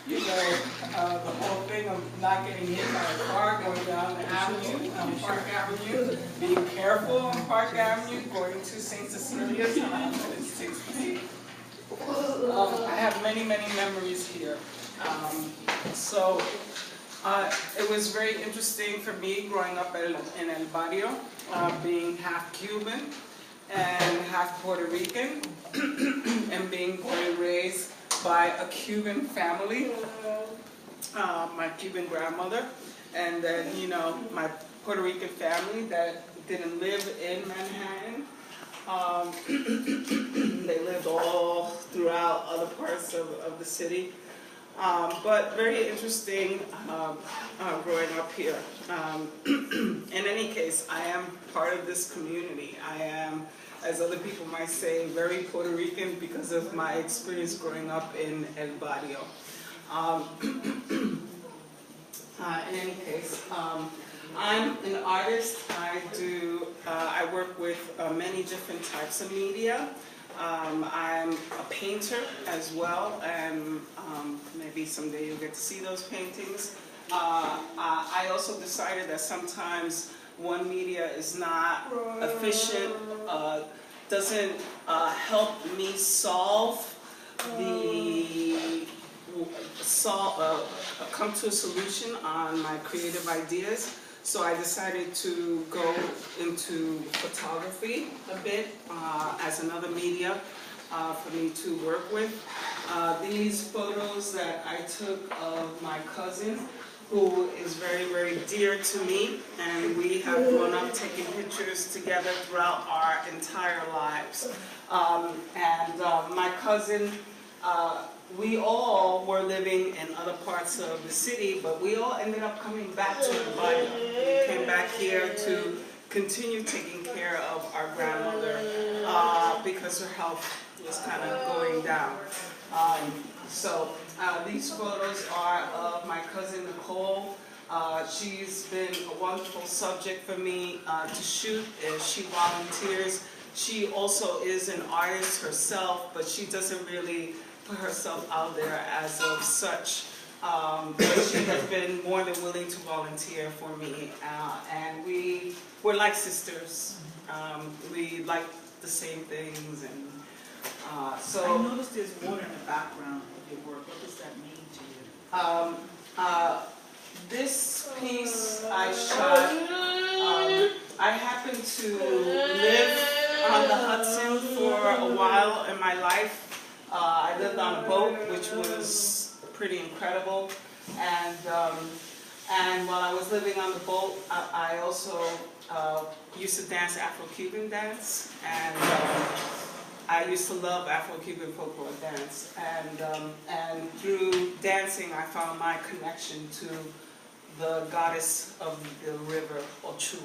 the whole thing of not getting hit by a car going down the avenue, Park Avenue, being careful on Park Avenue, going to St. Cecilia's on 106th Street. I have many, many memories here. So it was very interesting for me growing up in El Barrio, being half Cuban and half Puerto Rican, and being born and raised by a Cuban family, my Cuban grandmother, and then, my Puerto Rican family that didn't live in Manhattan. They lived all throughout other parts of the city. But very interesting growing up here. In any case, I am part of this community. I am, as other people might say, very Puerto Rican because of my experience growing up in El Barrio. In any case, I'm an artist. I work with many different types of media. I'm a painter as well, and maybe someday you'll get to see those paintings. I also decided that sometimes one media is not efficient, doesn't help me come to a solution on my creative ideas. So I decided to go into photography a bit as another media for me to work with. These photos that I took of my cousin, who is very, very dear to me, and we have grown up taking pictures together throughout our entire lives. My cousin, we all were living in other parts of the city, but we all ended up coming back to the Bible. We came back here to continue taking care of our grandmother because her health was kind of going down. These photos are of my cousin Nicole. She's been a wonderful subject for me to shoot. She volunteers. She also is an artist herself, but she doesn't really put herself out there as of such. But she has been more than willing to volunteer for me, and we're like sisters. We like the same things, and so. I noticed there's water in the background of your work. What does that mean to you? This piece I shot. I happened to live on the Hudson for a while in my life. I lived on a boat, which was pretty incredible, and while I was living on the boat, I also used to dance Afro-Cuban dance, and I used to love Afro-Cuban folklore dance, and through dancing I found my connection to the goddess of the river, Ochu.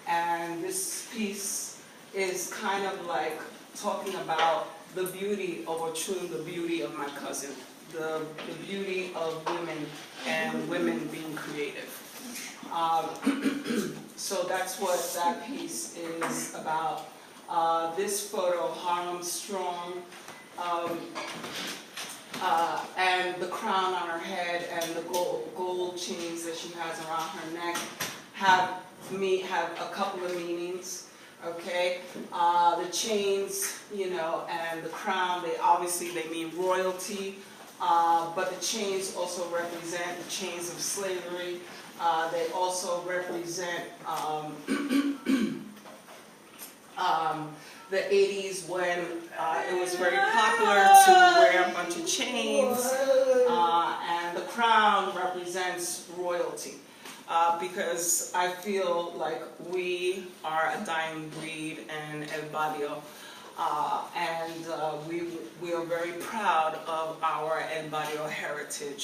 And this piece is kind of like talking about the beauty of Ochun, the beauty of my cousin, the beauty of women and women being creative. So that's what that piece is about. This photo, Harlem Strong, and the crown on her head and the gold chains that she has around her neck have a couple of meanings. Okay, the chains, and the crown, they mean royalty, but the chains also represent the chains of slavery. They also represent the 80s when it was very popular to wear a bunch of chains, and the crown represents royalty. Because I feel like we are a dying breed in El Barrio, and we are very proud of our El Barrio heritage.